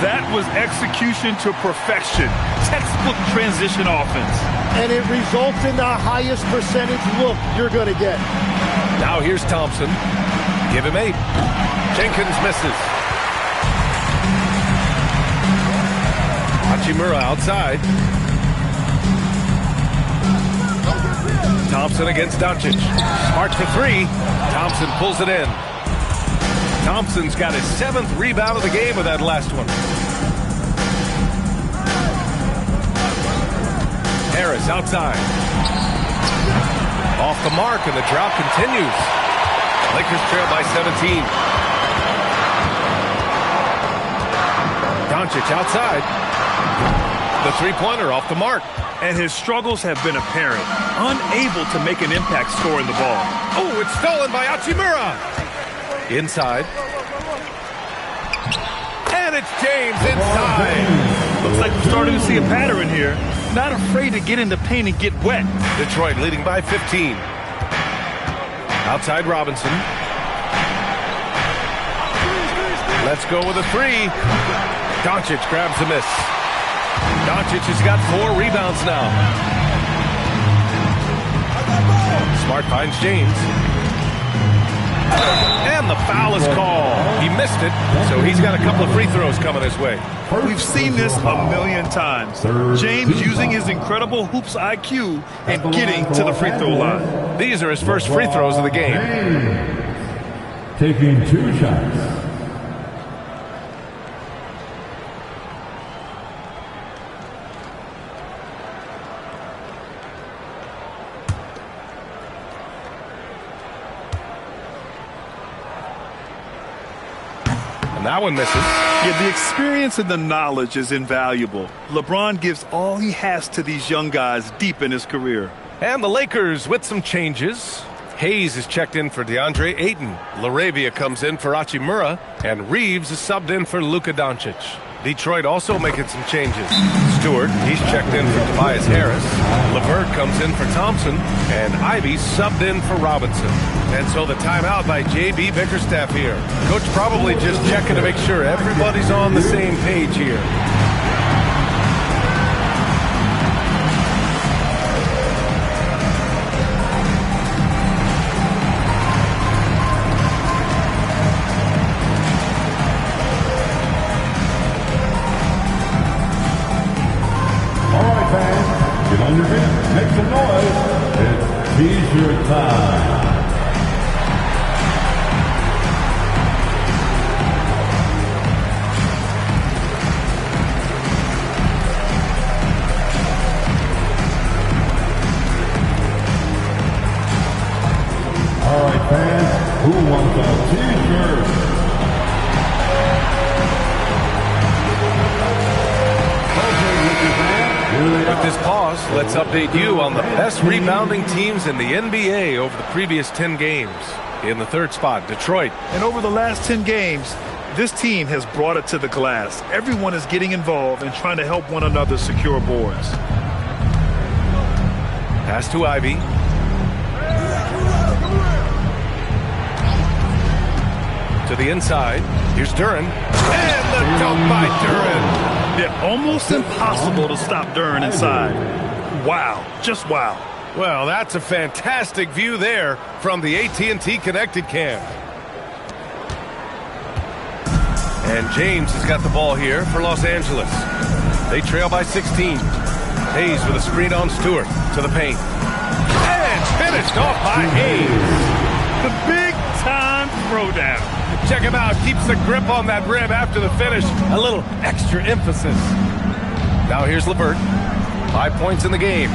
That was execution to perfection. Textbook transition offense. And it results in the highest percentage look you're going to get. Now here's Thompson. Give him 8. Jenkins misses. Hachimura outside. Thompson against Doncic. Smart for 3. Thompson pulls it in. Thompson's got his 7th rebound of the game with that last one. Harris outside. Off the mark, and the drought continues. Lakers trail by 17. Doncic outside. The three-pointer off the mark. And his struggles have been apparent. Unable to make an impact scoring the ball. Oh, it's stolen by Hachimura. Inside. And it's James inside. Looks like we're starting to see a pattern here. Not afraid to get in the paint and get wet. Detroit leading by 15. Outside Robinson. Let's go with a 3. Doncic grabs the miss. Doncic has got 4 rebounds now. Smart finds James. And the foul is called. He missed it, so he's got a couple of free throws coming his way. We've seen this a million times. James using his incredible hoops IQ and getting to the free throw line. These are his first free throws of the game. Taking 2 shots. And that one misses. Yeah, the experience and the knowledge is invaluable. LeBron gives all he has to these young guys deep in his career. And the Lakers with some changes. Hayes is checked in for DeAndre Ayton. LaRavia comes in for Hachimura. And Reeves is subbed in for Luka Doncic. Detroit also making some changes. Stewart, he's checked in for Tobias Harris. LeVert comes in for Thompson. And Ivy subbed in for Robinson. And so the timeout by J.B. Bickerstaff here. Coach probably just checking to make sure everybody's on the same page here. Get on your feet, make some noise. It's T-shirt time. All right, fans, who wants a T-shirt? With this pause, let's update you on the best rebounding teams in the NBA over the previous 10 games. In the 3rd spot, Detroit. And over the last 10 games, this team has brought it to the glass. Everyone is getting involved and trying to help one another secure boards. Pass to Ivy. To the inside. Here's Duran. And the dunk by Duran. Yeah, almost impossible to stop Duran inside. Wow, just wow. Well, that's a fantastic view there from the AT&T Connected Cam. And James has got the ball here for Los Angeles. They trail by 16. Hayes with a screen on Stewart to the paint. And finished off by Hayes. The big-time throwdown. Check him out. Keeps the grip on that rim after the finish. A little extra emphasis. Now here's LeVert. 5 points in the game.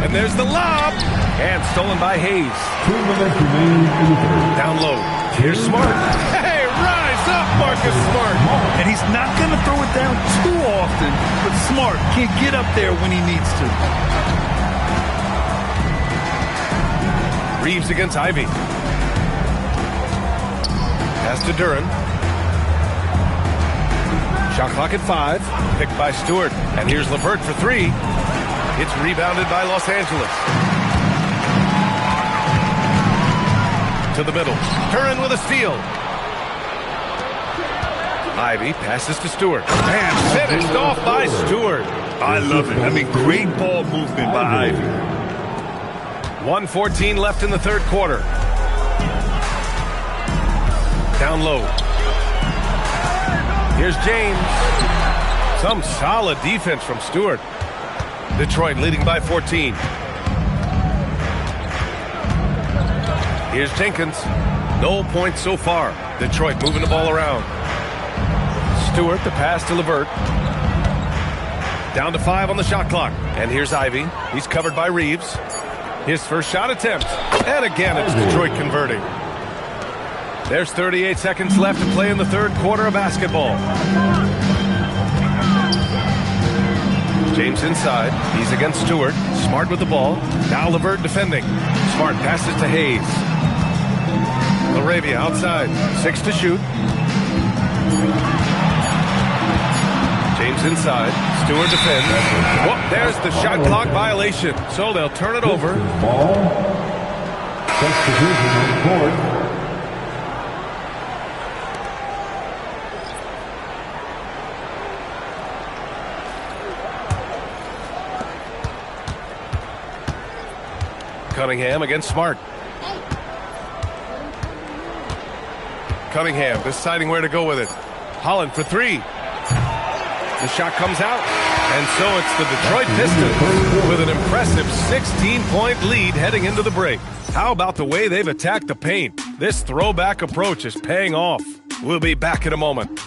And there's the lob. And stolen by Hayes. 2 minutes remaining in the third. Down low. Here's Smart. Hey, rise up, Marcus Smart. And he's not going to throw it down too often, but Smart can get up there when he needs to. Reeves against Ivy. Pass to Duran. Shot clock at 5. Picked by Stewart. And here's LeVert for 3. It's rebounded by Los Angeles. To the middle. Duran with a steal. Ivy passes to Stewart. And finished off by Stewart. I love it. I mean, great ball movement by Ivy. 1:14 left in the third quarter. Down low. Here's James. Some solid defense from Stewart. Detroit leading by 14. Here's Jenkins. No points so far. Detroit moving the ball around. Stewart, the pass to LeVert. Down to 5 on the shot clock. And here's Ivy. He's covered by Reeves. His first shot attempt. And again, it's Detroit converting. There's 38 seconds left to play in the third quarter of basketball. James inside. He's against Stewart. Smart with the ball. Now LeVert defending. Smart passes to Hayes. Laravia outside. 6 to shoot. James inside. Stewart defends. Whoop, there's the shot clock violation. So they'll turn it over. Ball. Substitution on the court. Cunningham against Smart. Cunningham deciding where to go with it. Holland for 3. The shot comes out. And so it's the Detroit Pistons with an impressive 16-point lead heading into the break. How about the way they've attacked the paint? This throwback approach is paying off. We'll be back in a moment.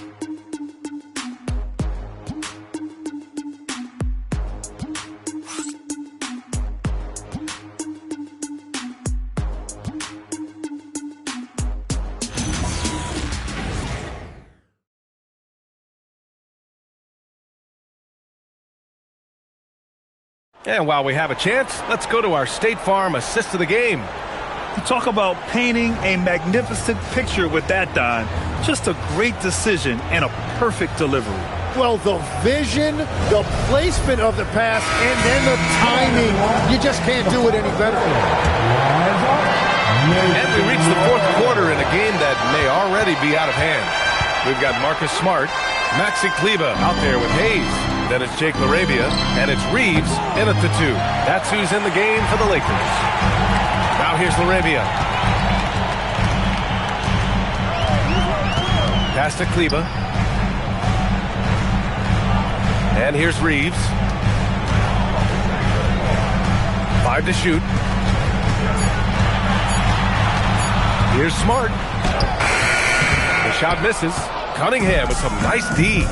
And while we have a chance, let's go to our State Farm assist of the game. You talk about painting a magnificent picture with that, Don. Just a great decision and a perfect delivery. Well, the vision, the placement of the pass, and then the timing. You just can't do it any better. And we reach the fourth quarter in a game that may already be out of hand. We've got Marcus Smart, Maxi Kleber out there with Hayes. Then it's Jake LaRavia, and it's Reeves in at the 2. That's who's in the game for the Lakers. Now here's LaRavia. Pass to Kleber. And here's Reeves. 5 to shoot. Here's Smart. The shot misses. Cunningham with some nice D.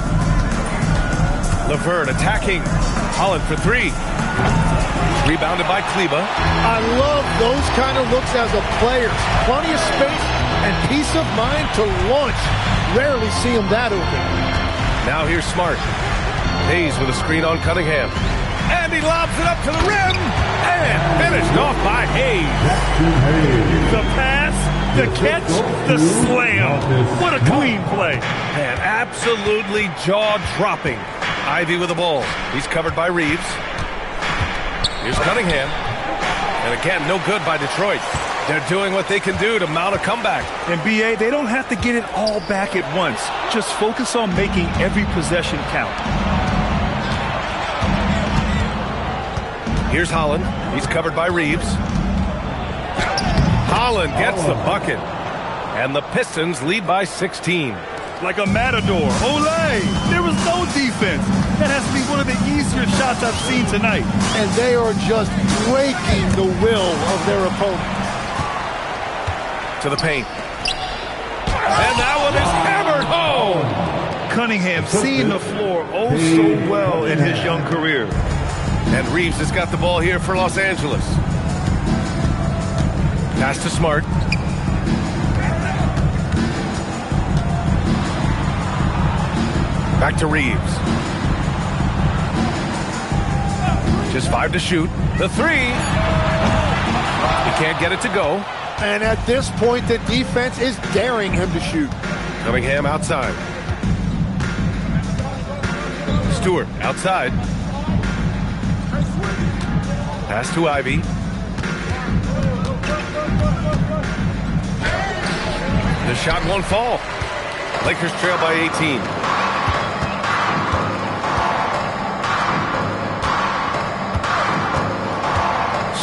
LeVert attacking. Holland for 3. Rebounded by Kleber. I love those kind of looks as a player. Plenty of space and peace of mind to launch. Rarely see him that open. Now here's Smart. Hayes with a screen on Cunningham. And he lobs it up to the rim. And finished off by Hayes. The pass, the catch, the slam. What a clean play. And absolutely jaw-dropping. Ivy with the ball. He's covered by Reeves. Here's Cunningham. And again, no good by Detroit. They're doing what they can do to mount a comeback. And B.A., they don't have to get it all back at once. Just focus on making every possession count. Here's Holland. He's covered by Reeves. Holland gets the bucket. And the Pistons lead by 16. Like a matador. Olé! There was no defense. That has to be one of the easier shots I've seen tonight. And they are just breaking the will of their opponent. To the paint. And that one is hammered home. Cunningham seeing the floor oh so well in his young career. And Reeves has got the ball here for Los Angeles. Pass to Smart. Back to Reeves. Just 5 to shoot. The 3. can't get it to go. And at this point, the defense is daring him to shoot. Cunningham outside. Stewart outside. Pass to Ivy. The shot won't fall. Lakers trail by 18.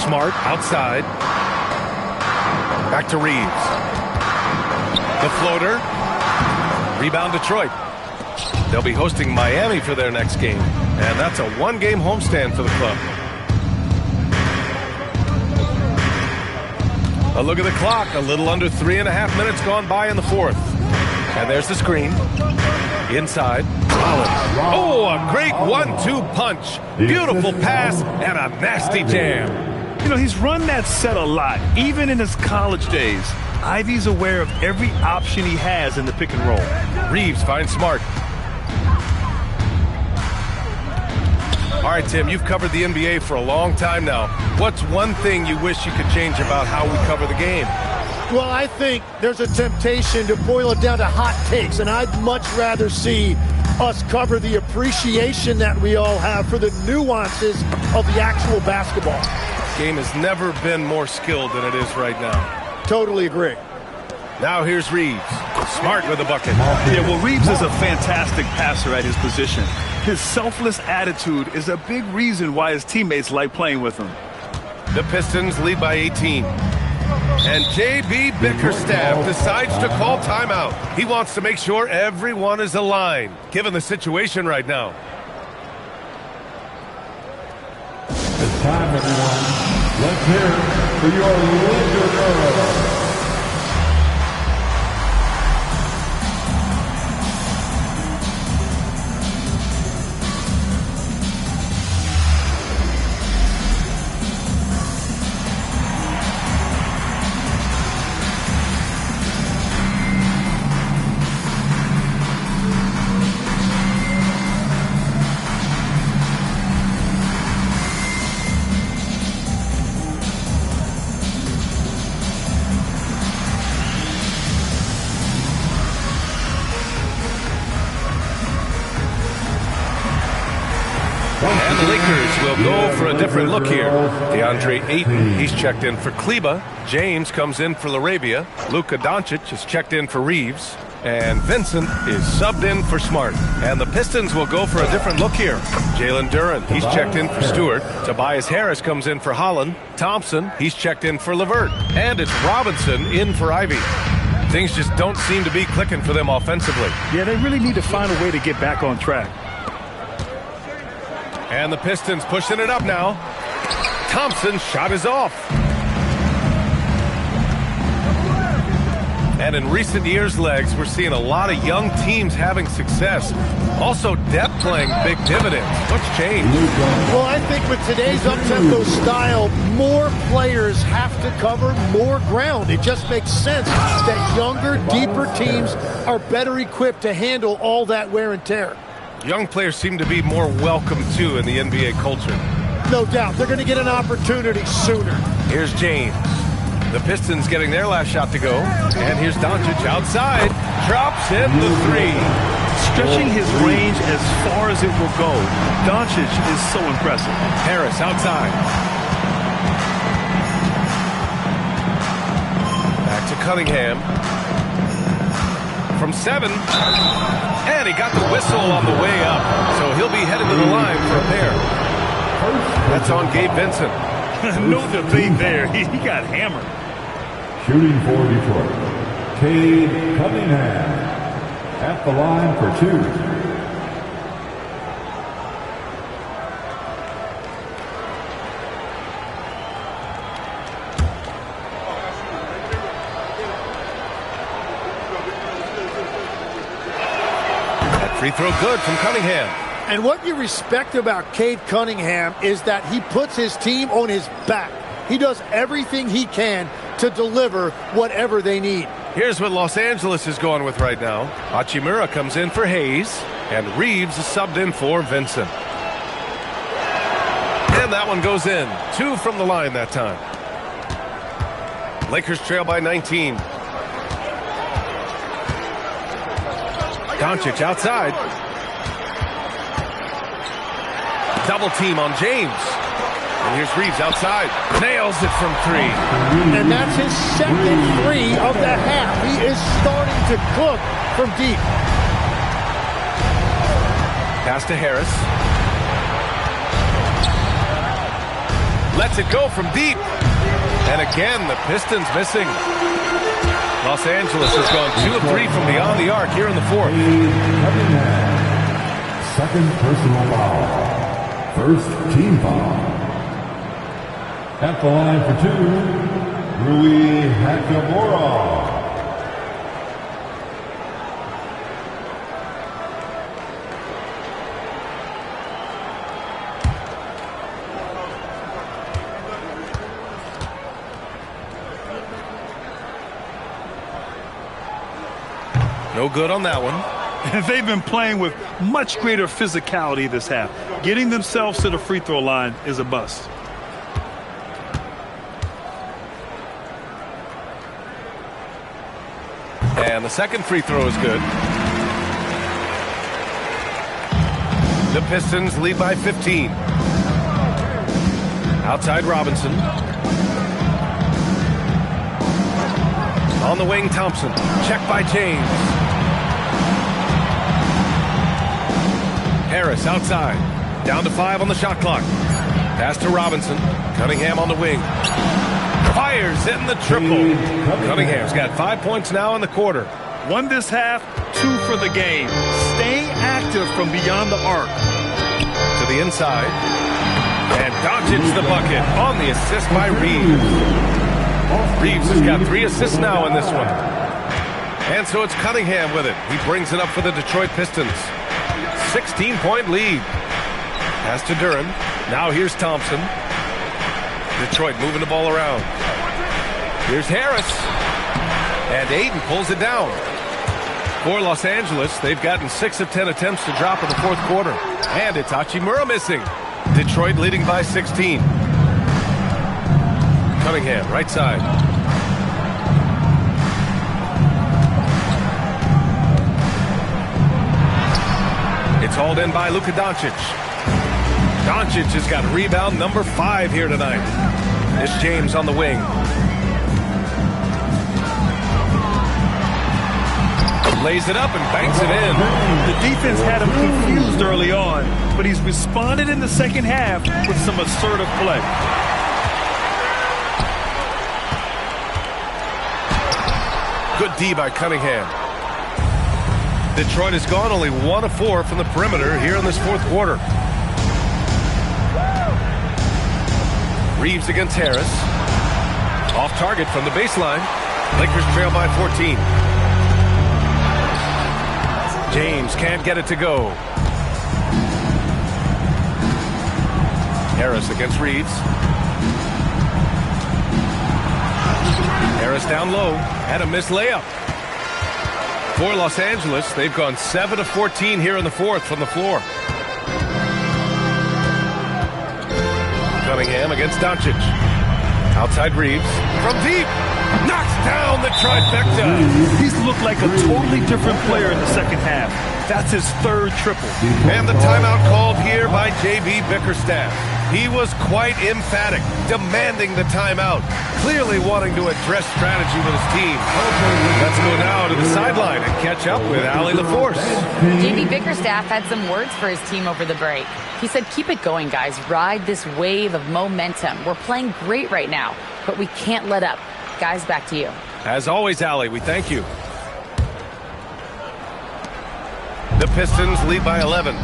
Smart outside. Back to Reeves. The floater. Rebound Detroit. They'll be hosting Miami for their next game. And that's a one-game homestand for the club. A look at the clock. A little under 3.5 minutes gone by in the fourth. And there's the screen. Inside. Oh, a great 1-2 punch. Beautiful pass and a nasty jam. You know, he's run that set a lot, even in his college days. Ivy's aware of every option he has in the pick and roll. Reeves finds Smart. All right, Tim, you've covered the NBA for a long time now. What's one thing you wish you could change about how we cover the game? Well, I think there's a temptation to boil it down to hot takes, and I'd much rather see us cover the appreciation that we all have for the nuances of the actual basketball. Game has never been more skilled than it is right now. Totally agree. Now here's Reeves. Smart with a bucket. Yeah, well, Reeves is a fantastic passer at his position. His selfless attitude is a big reason why his teammates like playing with him. The Pistons lead by 18. And J.B. Bickerstaff decides to call timeout. He wants to make sure everyone is aligned, given the situation right now. It's time, everyone. Let's hear it for your Laker girls. And the Lakers will go for a different look here. DeAndre Ayton, he's checked in for Kleba. James comes in for Larabia. Luka Doncic is checked in for Reeves. And Vincent is subbed in for Smart. And the Pistons will go for a different look here. Jalen Duren, he's checked in for Stewart. Tobias Harris comes in for Holland. Thompson, he's checked in for LeVert. And it's Robinson in for Ivy. Things just don't seem to be clicking for them offensively. Yeah, they really need to find a way to get back on track. And the Pistons pushing it up now. Thompson's shot is off. And in recent years, Legs, we're seeing a lot of young teams having success. Also, depth playing big dividends. What's changed? Well, I think with today's up-tempo style, more players have to cover more ground. It just makes sense that younger, deeper teams are better equipped to handle all that wear and tear. Young players seem to be more welcome, too, in the NBA culture. No doubt. They're going to get an opportunity sooner. Here's James. The Pistons getting their last shot to go. And here's Doncic outside. Drops in the three. Stretching his range as far as it will go. Doncic is so impressive. Harris outside. Back to Cunningham. From 7. And he got the whistle on the way up. So he'll be headed to the line for a pair. That's on Gabe Vincent. No debate there. He got hammered. Shooting for Detroit, Cade Cunningham at the line for 2. That free throw good from Cunningham. And what you respect about Cade Cunningham is that he puts his team on his back. He does everything he can to deliver whatever they need. Here's what Los Angeles is going with right now. Hachimura comes in for Hayes, and Reeves is subbed in for Vincent. And that one goes in. 2 from the line that time. Lakers trail by 19. Doncic outside. Double team on James. And here's Reeves outside. Nails it from 3. And that's his second 3 of the half. He is starting to cook from deep. Pass to Harris. Lets it go from deep. And again, the Pistons missing. Los Angeles has gone 2 of 3 from beyond the arc here in the 4th. Second personal foul. First team foul. At the line for 2, Rui Hachimura. No good on that one. And they've been playing with much greater physicality this half. Getting themselves to the free throw line is a bust. And the second free throw is good. The Pistons lead by 15. Outside Robinson. On the wing, Thompson. Checked by James. Harris outside. Down to 5 on the shot clock. Pass to Robinson. Cunningham on the wing. Fires in the triple. Cunningham's got 5 points now in the quarter. 1 this half, 2 for the game. Stay active from beyond the arc. To the inside. And Doncic the bucket on the assist by Reeves. Reeves has got 3 assists now in this one. And so it's Cunningham with it. He brings it up for the Detroit Pistons. 16-point lead. Pass to Duren. Now here's Thompson. Detroit moving the ball around. Here's Harris. And Ayton pulls it down. For Los Angeles, they've gotten 6 of 10 attempts to drop in the 4th quarter. And it's Hachimura missing. Detroit leading by 16. Cunningham, right side. It's hauled in by Luka Doncic. Doncic has got rebound number 5 here tonight. This James on the wing. Lays it up and banks it in. The defense had him confused early on, but he's responded in the second half with some assertive play. Good D by Cunningham. Detroit has gone only 1 of 4 from the perimeter here in this 4th quarter. Reeves against Harris. Off target from the baseline. Lakers trail by 14. James can't get it to go. Harris against Reeves. Harris down low. Had a missed layup. For Los Angeles, they've gone 7 of 14 here in the 4th from the floor. Cunningham against Doncic. Outside Reeves. From deep. Knocks down the trifecta. He's looked like a totally different player in the second half. That's his 3rd triple. And the timeout called here by J.B. Bickerstaff. He was quite emphatic, demanding the timeout, clearly wanting to address strategy with his team. Let's go now to the sideline and catch up with Allie LaForce. J.B. Bickerstaff had some words for his team over the break. He said, keep it going, guys. Ride this wave of momentum. We're playing great right now, but we can't let up. Guys, back to you. As always, Allie, we thank you. The Pistons lead by 11.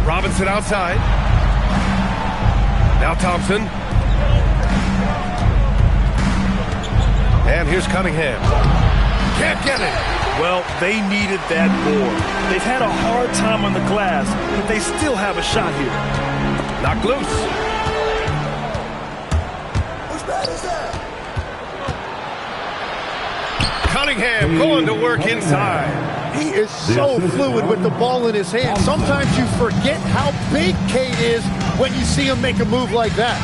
Robinson outside. Now Thompson. And here's Cunningham. Can't get it. Well, they needed that board. They've had a hard time on the glass, but they still have a shot here. Knocked loose. Cunningham going to work inside. He is so fluid with the ball in his hand. Sometimes you forget how big Cade is when you see him make a move like that.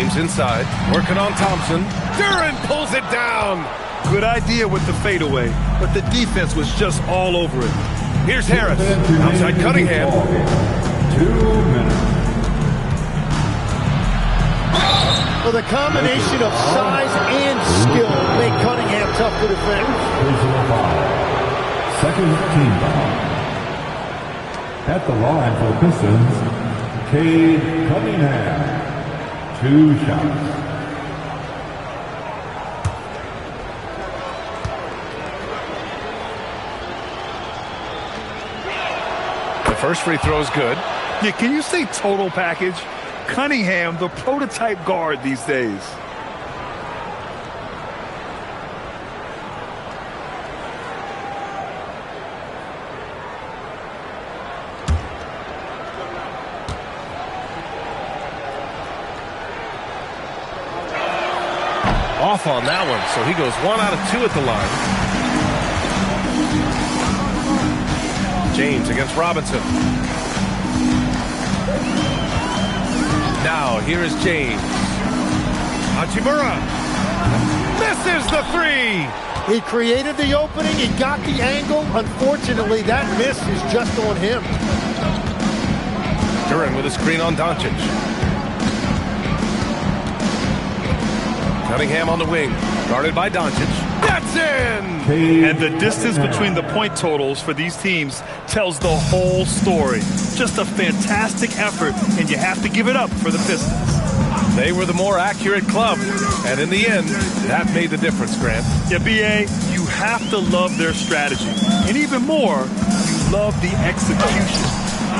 James inside, working on Thompson. Duren pulls it down. Good idea with the fadeaway, but the defense was just all over it. Here's Harris, outside Cunningham. 2 minutes. Well, the combination of size and skill make Cunningham tough to defend. Personal foul. Second team foul. At the line for the Pistons, Cade Cunningham. 2 shots. The first free throw is good. Yeah, can you say total package? Cunningham, the prototype guard these days. Off on that one, so he goes 1 out of 2 at the line. James against Robinson. Now, here is James. Hachimura misses the 3. He created the opening. He got the angle. Unfortunately, that miss is just on him. Duren with a screen on Doncic. Cunningham on the wing, guarded by Doncic. That's in! And the distance between the point totals for these teams tells the whole story. Just a fantastic effort, and you have to give it up for the Pistons. They were the more accurate club, and in the end, that made the difference, Grant. Yeah, B.A., you have to love their strategy. And even more, you love the execution.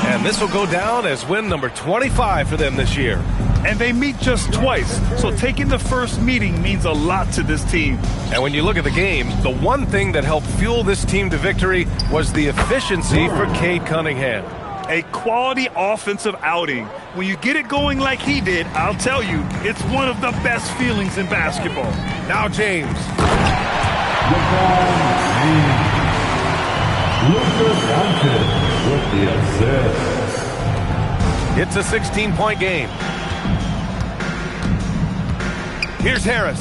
And this will go down as win number 25 for them this year. And they meet just twice, so taking the first meeting means a lot to this team. And when you look at the game, the one thing that helped fuel this team to victory was the efficiency for Cade Cunningham. A quality offensive outing. When you get it going like he did, I'll tell you, it's one of the best feelings in basketball. Now James. With the assist. It's a 16-point game. Here's Harris.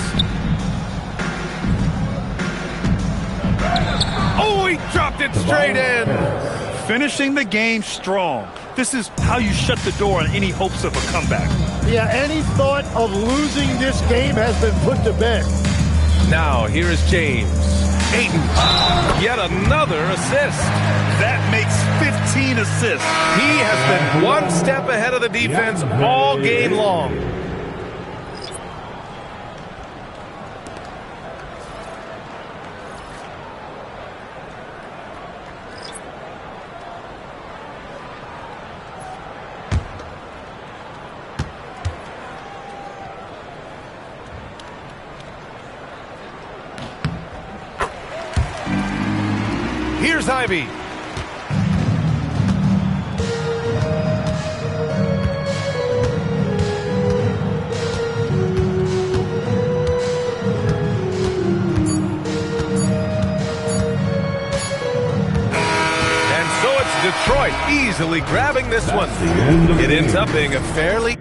Oh, he dropped it straight in. Finishing the game strong. This is how you shut the door on any hopes of a comeback. Yeah, any thought of losing this game has been put to bed. Now, here is James. Ayton, yet another assist. That makes 15 assists. He has been one step ahead of the defense all game long. Here's Ivy. Detroit easily grabbing this one. It ends up being a fairly